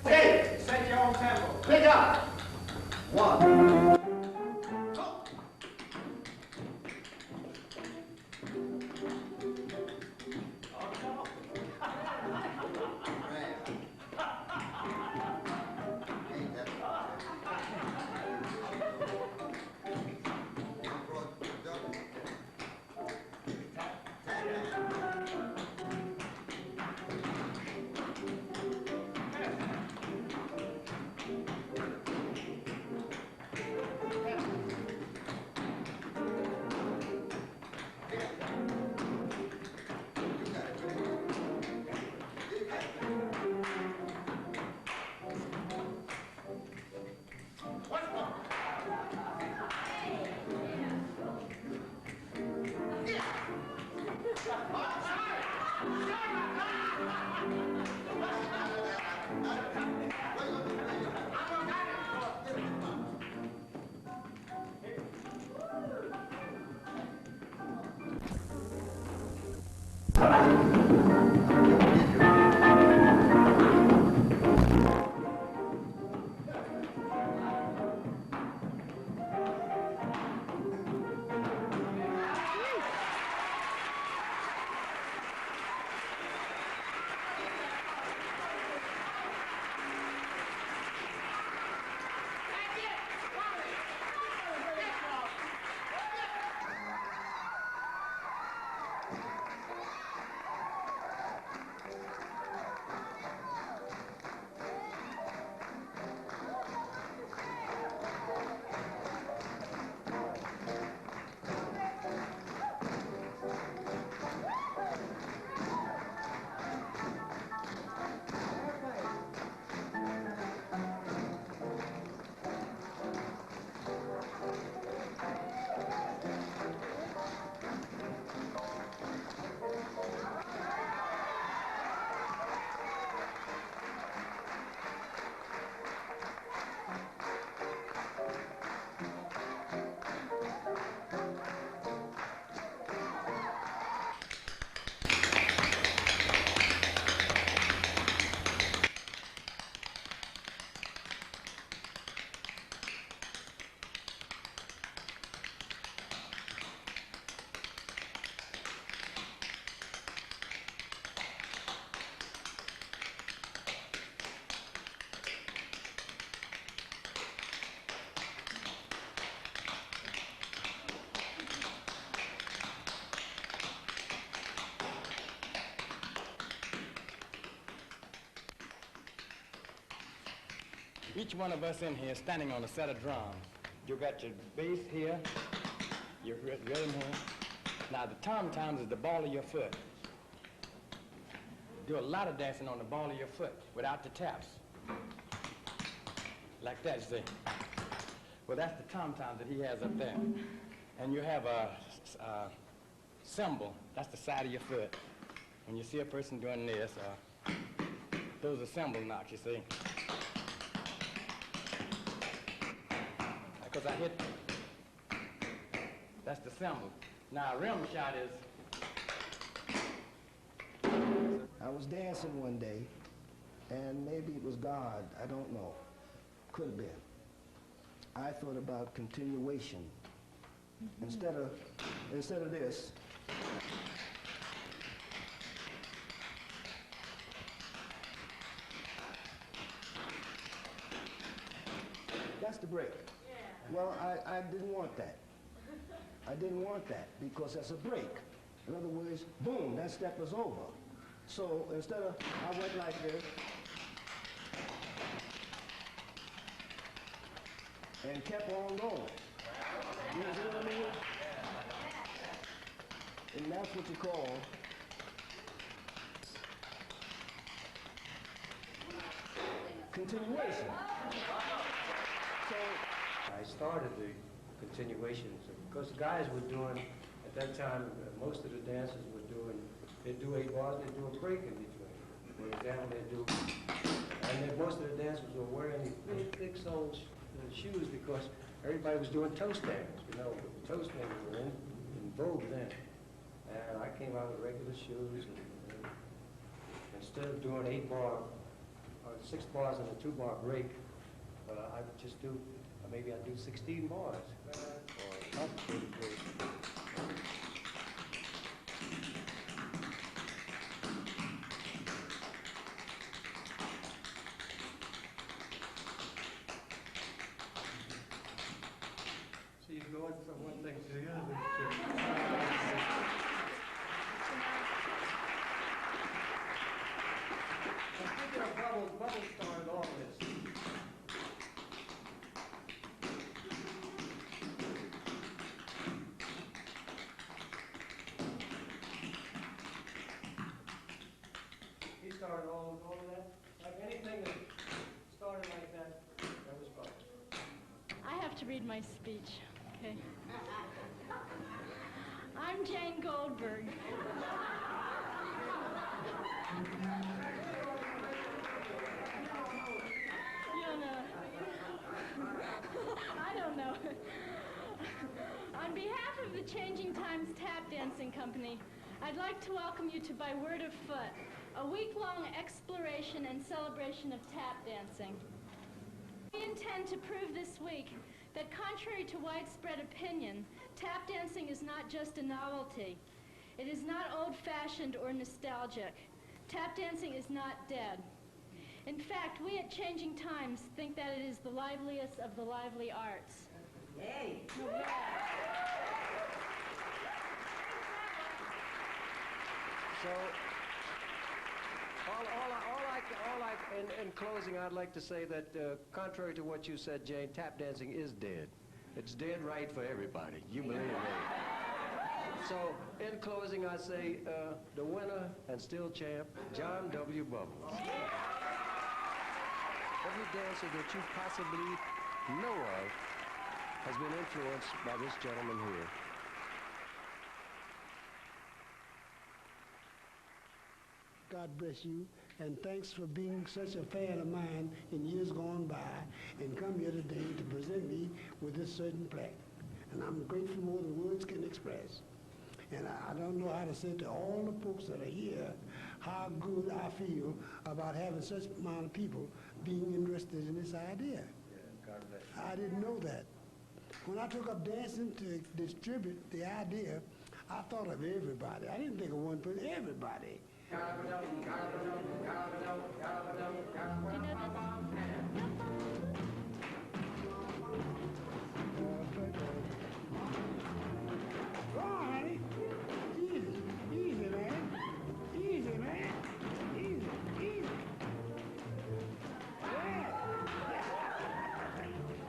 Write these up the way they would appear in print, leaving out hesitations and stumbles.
Okay. Set your own tempo. Pick up. 1. Each one of us in here is standing on a set of drums. You got your bass here, your rhythm here. Now the tom-toms is the ball of your foot. Do a lot of dancing on the ball of your foot without the taps. Like that, you see. Well, that's the tom-toms that he has up there. And you have a cymbal, that's the side of your foot. When you see a person doing this, those are cymbal knocks, you see. Because I hit, that's the cymbal. Now a rim shot is. I was dancing one day, and maybe it was God, I don't know. Could have been. I thought about continuation. Instead of this, that's the break. Well, I didn't want that. I didn't want that because that's a break. In other words, boom, that step is over. So instead of, I went like this and kept on going. You see what I mean? And that's what you call continuation. So I started the continuations because the guys were doing, at that time, most of the dancers were doing, they'd do 8 bars, they'd do a break in between. For example, they'd do, and then most of the dancers were wearing these big, thick soled shoes because everybody was doing toe stands, you know. Toe stands were in vogue then. And I came out with regular shoes, and instead of doing 8 bar 6 bars and a 2-bar break, I would just do, maybe I'd do 16 bars, or complicated break. So you're going from one thing to the other. Speaking of Bubbles, Bubbles started all this. He started all of that. Like anything that started like that, that was Bubbles. I have to read my speech, okay? I'm Jane Goldberg. You don't know. I don't know. On behalf of the Changing Times Tap Dancing Company, I'd like to welcome you to By Word of Foot, a week-long exploration and celebration of tap dancing. We intend to prove this week that contrary to widespread opinion, tap dancing is not just a novelty. It is not old-fashioned or nostalgic. Tap dancing is not dead. In fact, we at Changing Times think that it is the liveliest of the lively arts. Hey! No, yeah. So, in closing, I'd like to say that contrary to what you said, Jane, tap dancing is dead. It's dead right for everybody. You believe me? So, in closing, I say the winner and still champ, John W. Bubbles. Every dancer that you possibly know of has been influenced by this gentleman here. God bless you, and thanks for being such a fan of mine in years gone by, and come here today to present me with this certain plaque. And I'm grateful more than words can express. And I don't know how to say to all the folks that are here how good I feel about having such amount of people being interested in this idea. Yeah, God bless you. I didn't know that. When I took up dancing to distribute the idea, I thought of everybody. I didn't think of one person, everybody. Do you know Go on, honey. Easy, easy, man. Easy, man. Easy, easy. Yeah.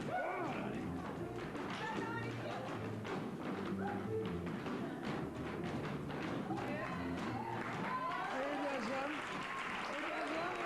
Go on, honey. Ain't that something? Ain't that something?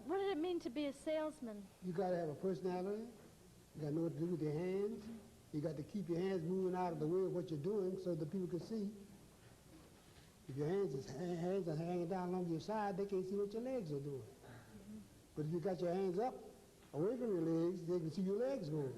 what did it mean to be a salesman? You got to have a personality. You got to know what to do with your hands. You got to keep your hands moving out of the way of what you're doing so that people can see. If your hands are hanging down along your side, they can't see what your legs are doing. But if you got your hands up, away from your legs, they can see your legs going.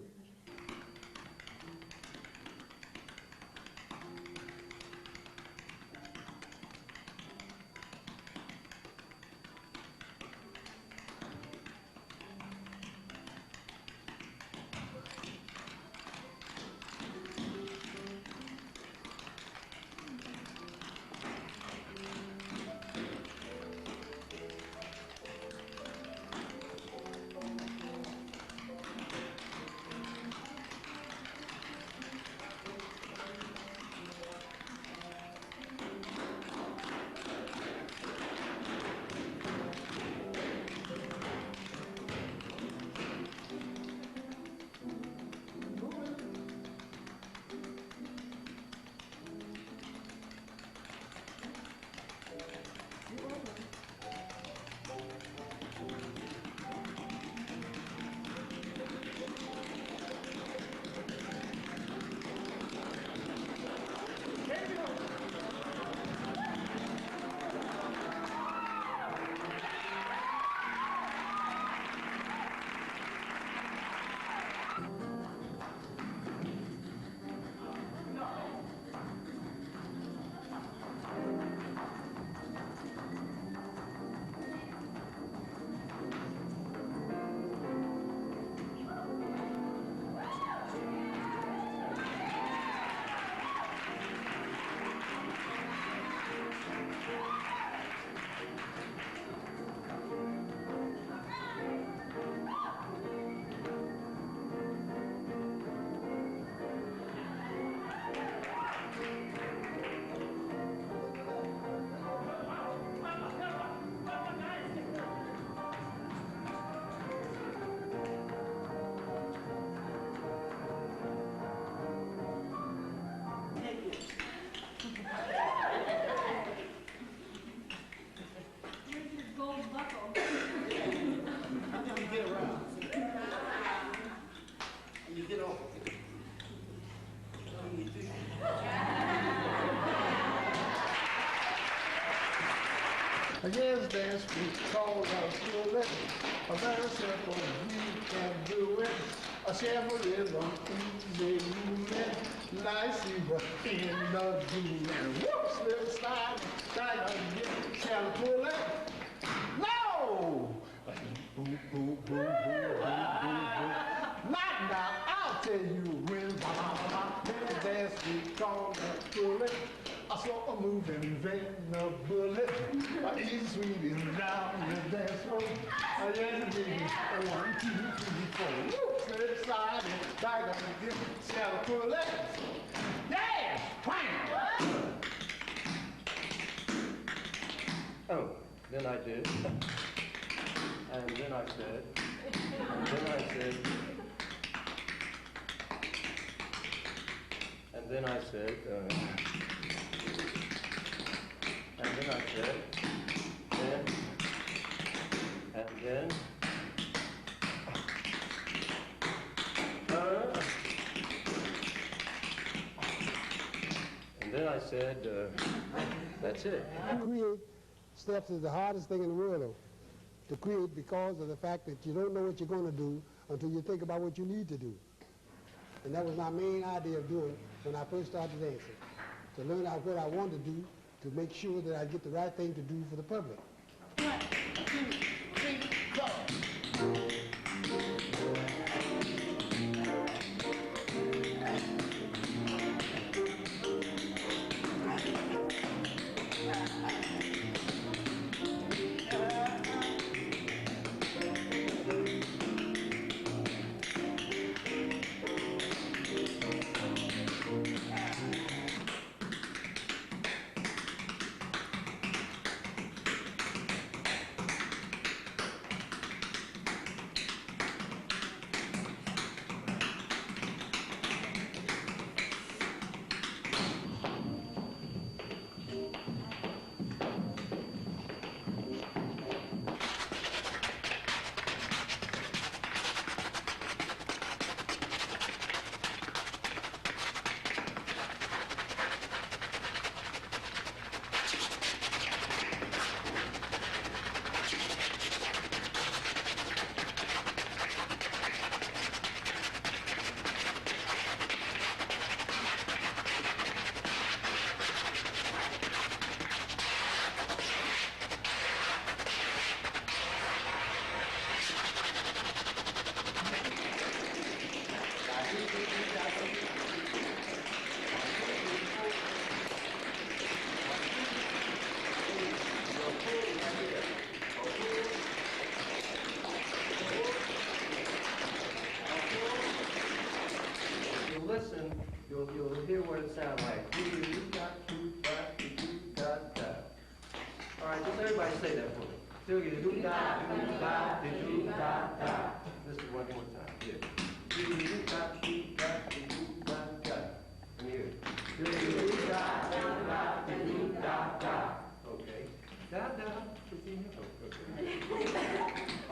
Yes, dance because I feel it. A very simple, you can do it. A shamble rhythm, easy movement. Nicey, but in the groove. And whoop, slip, slide, try to get, shall pull it. No! Boom, boom, boom, boom, boom, boom. Not now, I'll tell you when. Yes, dance because I feel it. A slow moving vein, a bullet, easy sweet and down the dance floor. Yes, baby, 1, 2, 3, 4. Slip, slide, and back on the dip, shall pull it. Yeah, wham! Oh, then I did. And then I said, and then I said, and then I said, and then I said, then, and then, and then I said, that's it. Create steps is the hardest thing in the world to create because of the fact that you don't know what you're going to do until you think about what you need to do. And that was my main idea of doing when I first started dancing, to learn out what I wanted to do to make sure that I get the right thing to do for the public. 1, 2, 3, go! listen, you'll hear what it sounds like. All right, just everybody say that for me. This is one more time. Here. Let me hear it. Okay.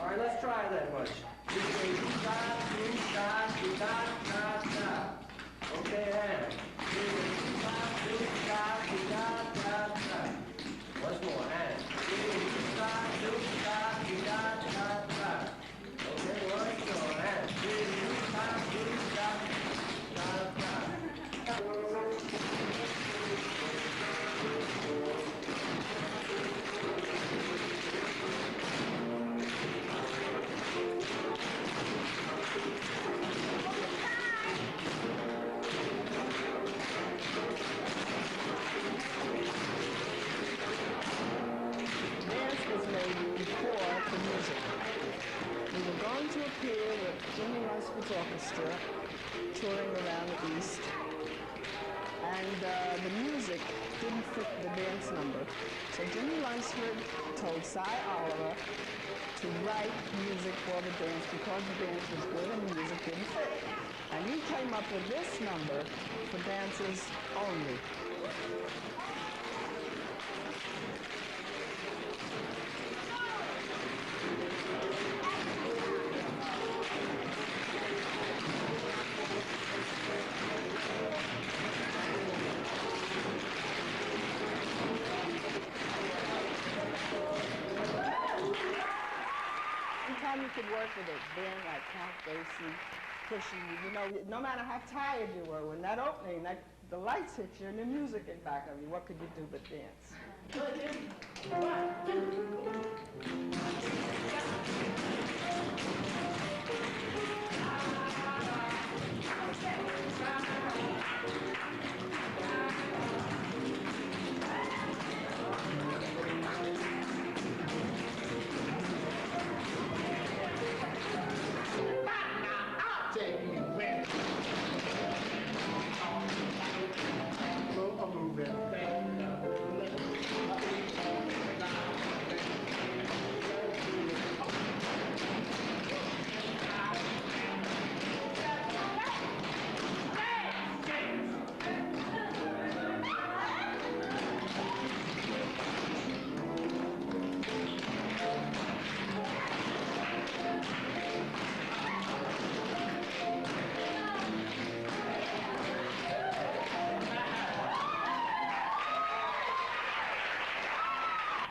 All right, let's try that much. Okay, and once more, and okay, once more, and Orchestra touring around the East, and the music didn't fit the dance number. So Jimmy Lunsford told Cy Oliver to write music for the dance because the dance was good and the music didn't fit. And he came up with this number for dancers only. You could work with it, Ben, like Count Basie, pushing you. You know, no matter how tired you were, when that opening, the lights hit you and the music in back of you, what could you do but dance?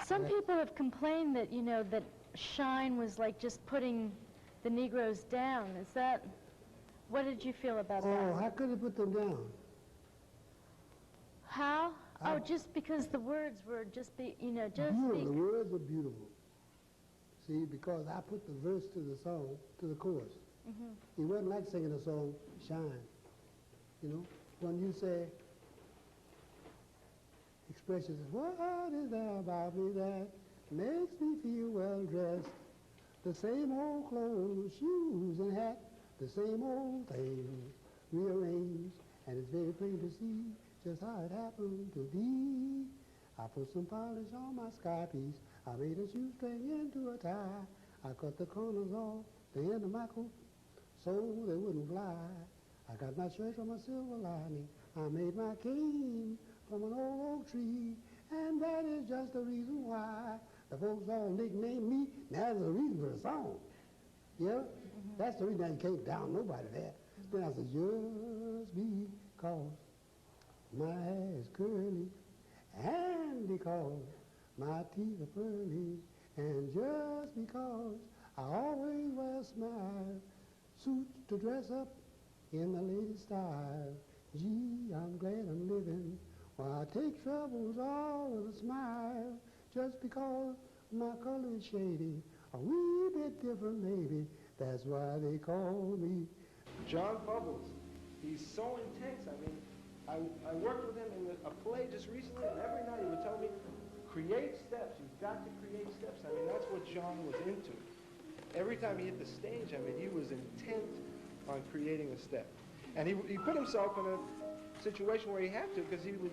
Some people have complained that, you know, that Shine was like just putting the Negroes down. Is that, what did you feel about that? Oh, how could he put them down? How? Oh, just because the words were just you know, just beautiful. The words were beautiful. See, because I put the verse to the song, to the chorus. Mm-hmm. It wasn't like singing a song, Shine. You know, when you say, expressions, what is there about me that makes me feel well dressed? The same old clothes, shoes and hat, the same old things rearranged, and it's very plain to see just how it happened to be. I put some polish on my sky piece, I made a shoestring into a tie, I cut the corners off the end of my coat so they wouldn't fly. I got my shirt from a silver lining, I made my cane from an old oak tree, and that is just the reason why the folks all nickname me. Now there's a reason for the song. Yeah? That's the reason I can't down nobody there. Then I said, just because my hair is curly, and because my teeth are pearly, and just because I always wear a smile, suits to dress up in the latest style. Gee, I'm glad I'm living. Why, I take troubles all with a smile, just because my color is shady, a wee bit different maybe, that's why they call me John Bubbles. He's so intense. I mean, I worked with him in a play just recently, and every night he would tell me, create steps, you've got to create steps. I mean, that's what John was into. Every time he hit the stage, I mean, he was intent on creating a step. And he put himself in a situation where he had to, because he would,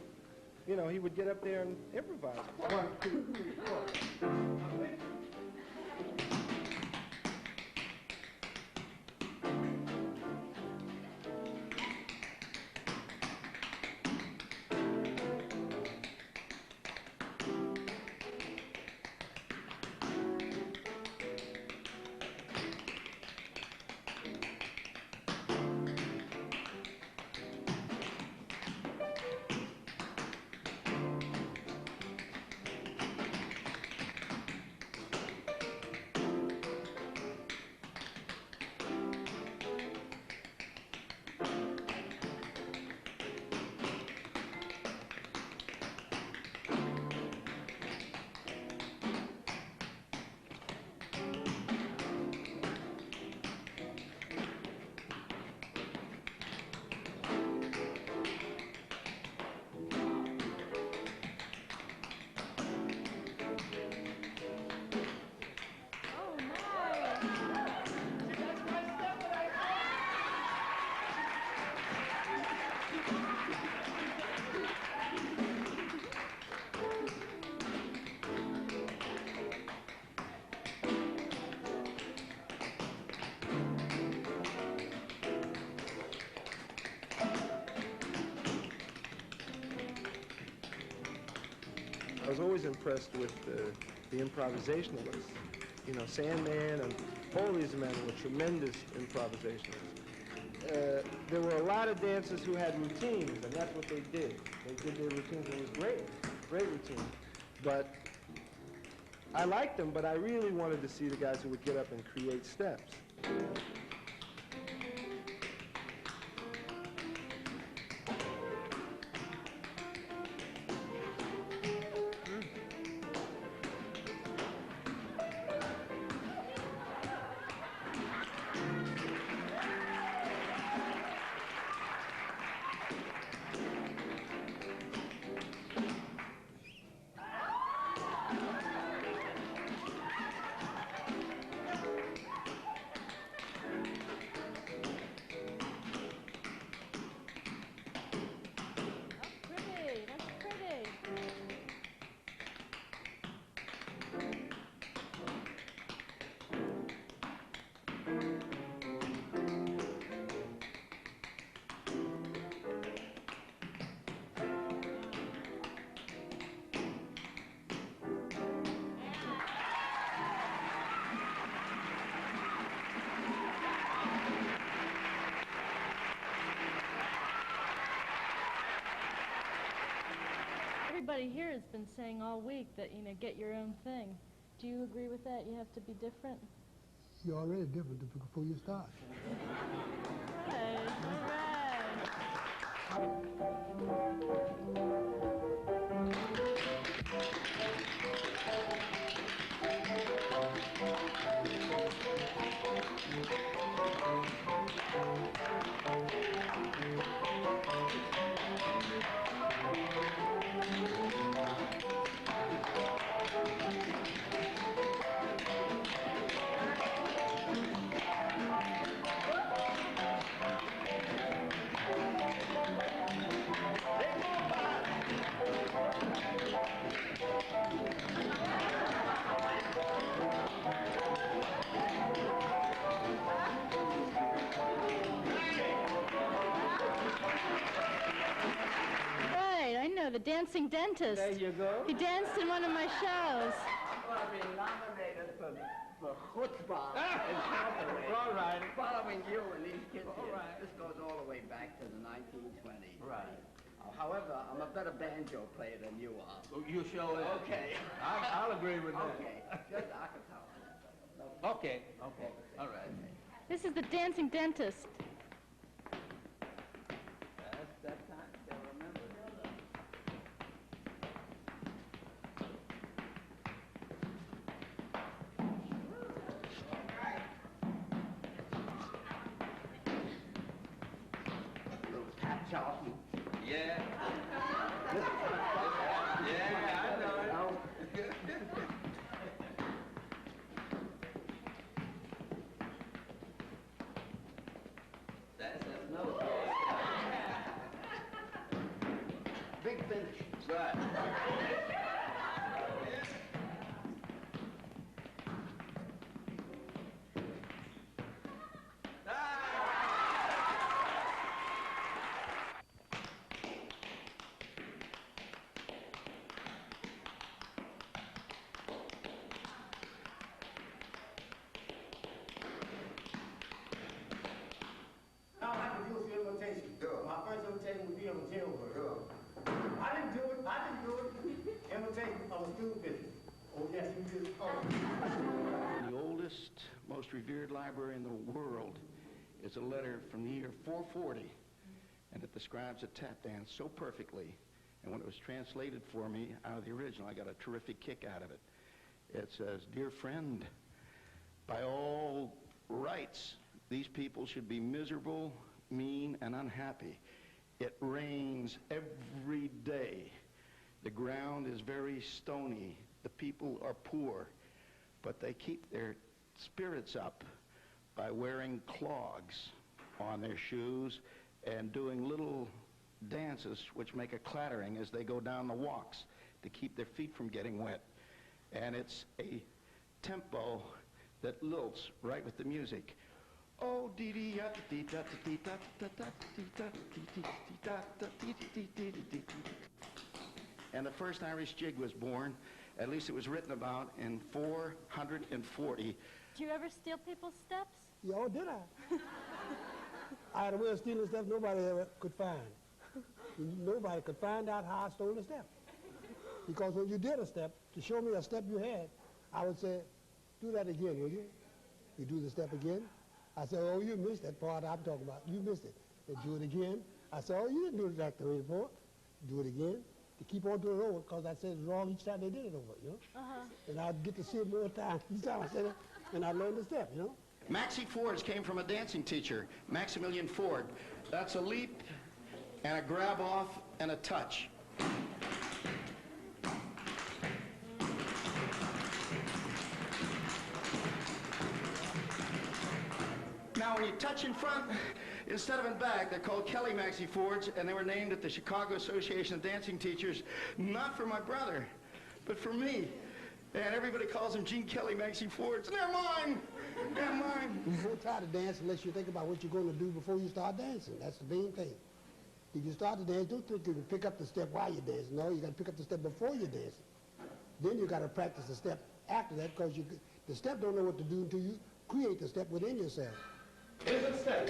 you know, he would get up there and improvise. 1, 2, 3, 4. I was always impressed with the improvisationalists. You know, Sandman and all these men were tremendous improvisationalists. There were a lot of dancers who had routines, and that's what they did. They did their routines, and it was great, great routine. But I liked them, but I really wanted to see the guys who would get up and create steps. Everybody here has been saying all week that, you know, get your own thing. Do you agree with that? You have to be different? You're already different before you start. All right, I know, the dancing dentist. There you go. He danced in one of my shows. Well, I've been nominated for chutzpah in Calgary. All right. Following you and these kids All here. right. This goes all the way back to the 1920s. Right. However, I'm a better banjo player than you are. You show it. Okay. I'll agree with that. Okay. Just acapella. Okay. Okay. All right. This is the dancing dentist. That's that time. They'll remember. Little tap Charlton. Yeah. Yeah, I know it. That's another story. Right. Now I have to do a invitation. Sure. My first invitation would be on the jailbird. Sure. I didn't do it. Invitation of a student visit. Oh, yes, you did. Oh. The oldest, most revered library in the world is a letter from the year 440, and it describes a tap dance so perfectly. And when it was translated for me out of the original, I got a terrific kick out of it. It says, "Dear friend, by all rights, these people should be miserable, mean, and unhappy. It rains every day. The ground is very stony. The people are poor, but they keep their spirits up by wearing clogs on their shoes and doing little dances which make a clattering as they go down the walks to keep their feet from getting wet. And it's a tempo that lilts right with the music. Oh, dee dee da dee da dee da da da dee da dee da da dee dee dee dee. And the first Irish jig was born. At least it was written about in 440. Did you ever steal people's steps? Yeah, oh, did I? I had a way of stealing stuff nobody ever could find. Nobody could find out how I stole a step. Because when you did a step, to show me a step you had, I would say, do that again, will you? You do the step again. I said, oh, you missed that part I'm talking about. You missed it. They do it again. I said, oh, you didn't do it like the way before. Do it again. To keep on doing it over, because I said it wrong each time they did it over, you know? And I'd get to see it more times each time I said it, and I learned the step, you know? Maxie Ford's came from a dancing teacher, Maximilian Ford. That's a leap and a grab off and a touch. Now, when you touch in front, instead of in back, they're called Kelly Maxie Fords, and they were named at the Chicago Association of Dancing Teachers, not for my brother, but for me. And everybody calls them Gene Kelly Maxie Fords. And they're mine! They're mine! You don't try to dance unless you think about what you're going to do before you start dancing. That's the main thing. If you start to dance, don't think you can pick up the step while you're dancing. No, you got to pick up the step before you're dancing. Then you got to practice the step after that, because the step don't know what to do until you create the step within yourself. Here's a step.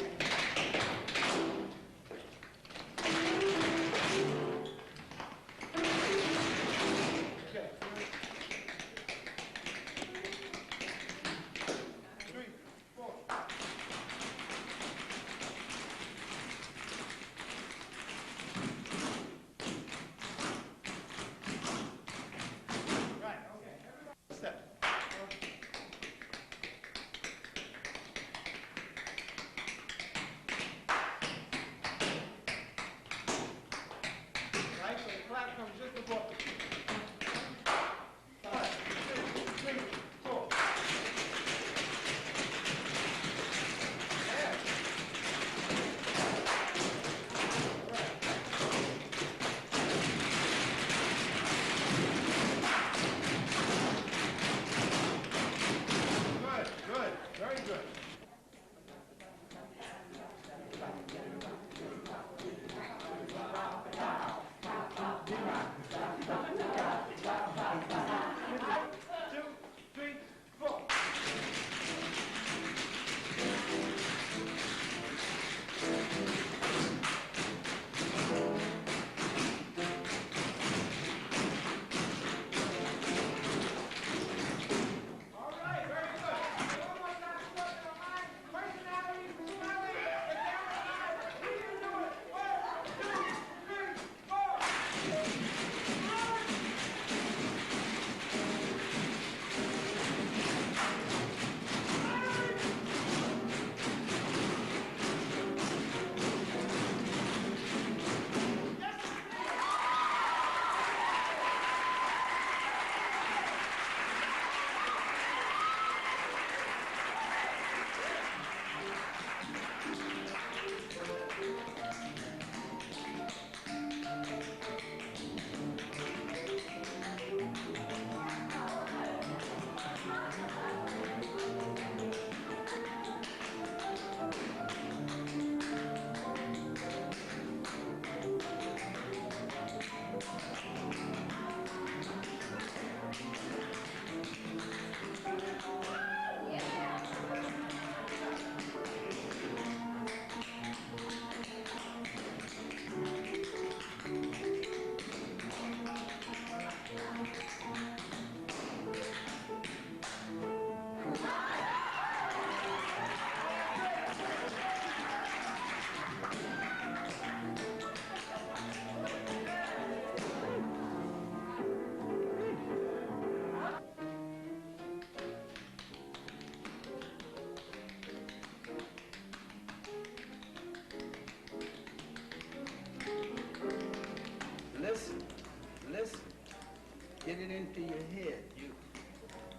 into your head.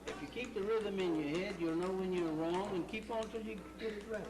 If you keep the rhythm in your head, you'll know when you're wrong and keep on till you get it right.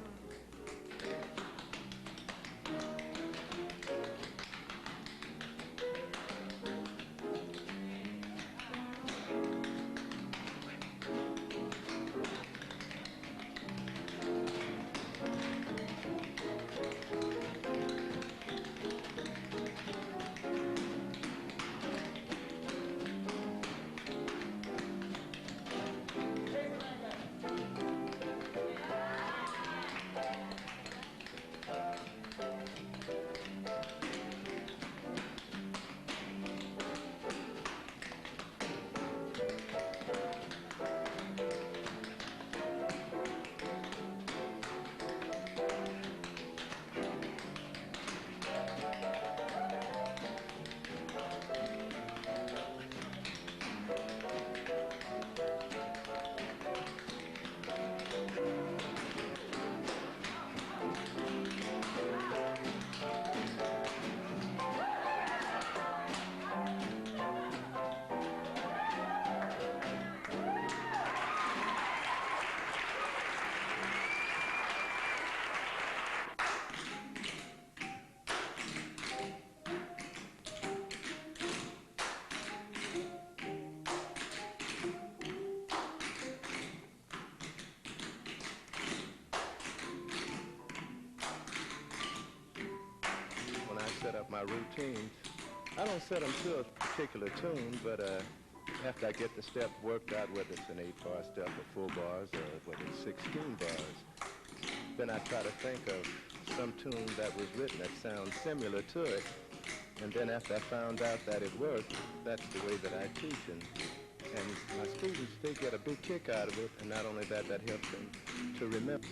Set up my routines. I don't set them to a particular tune, but after I get the step worked out, whether it's an 8-bar step or full bars or whether it's 16 bars, then I try to think of some tune that was written that sounds similar to it. And then after I found out that it worked, that's the way that I teach. And my students, they get a big kick out of it, and not only that, that helps them to remember.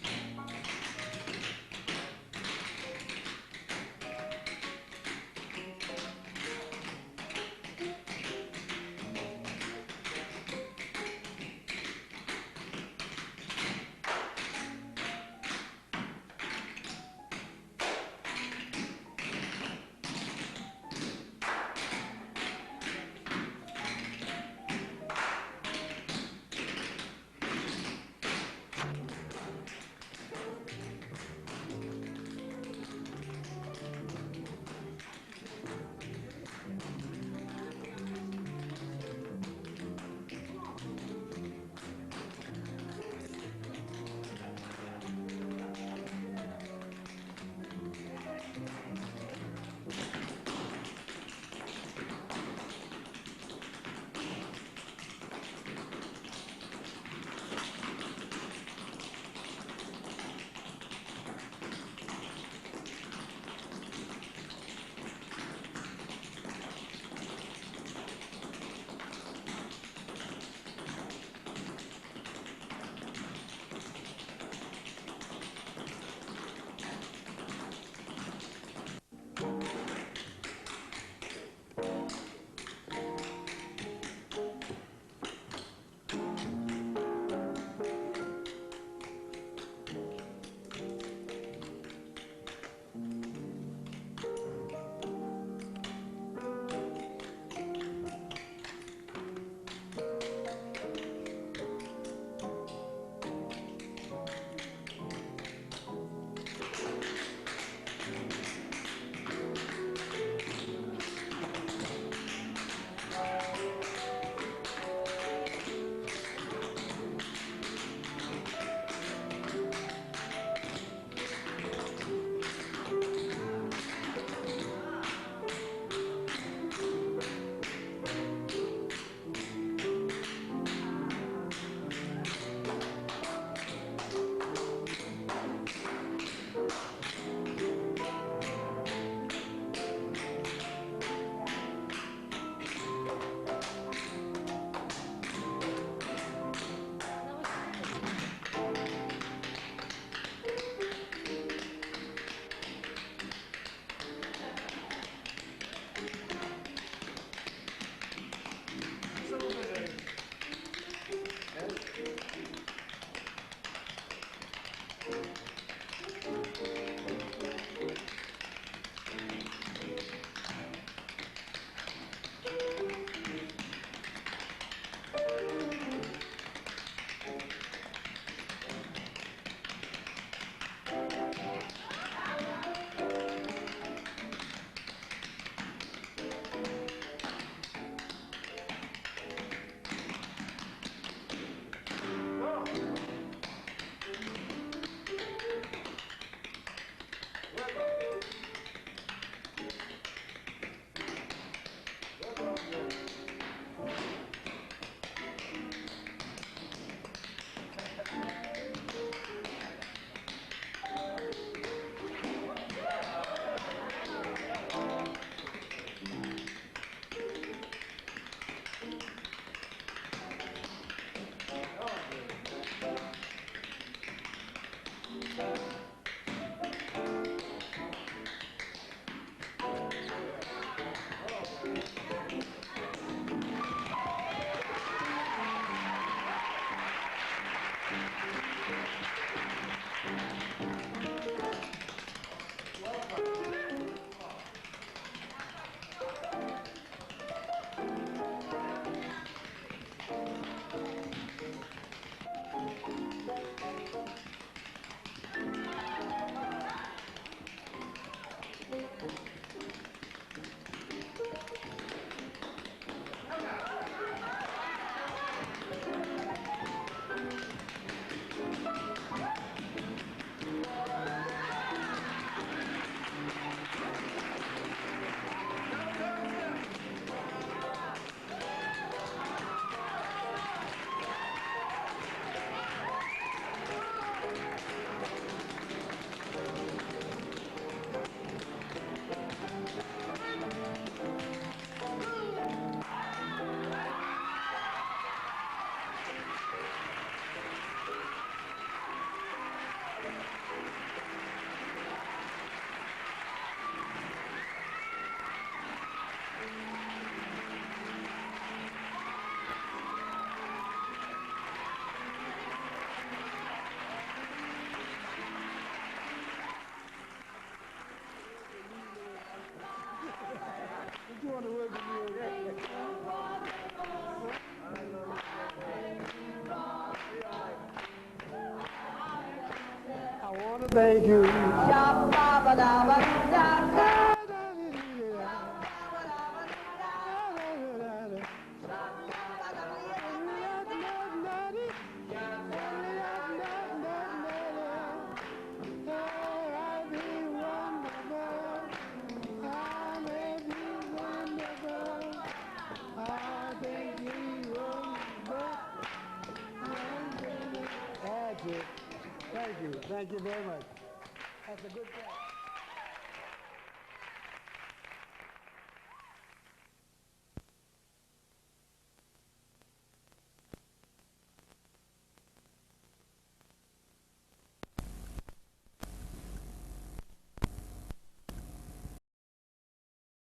Thank you. Thank you very much. That's a good point.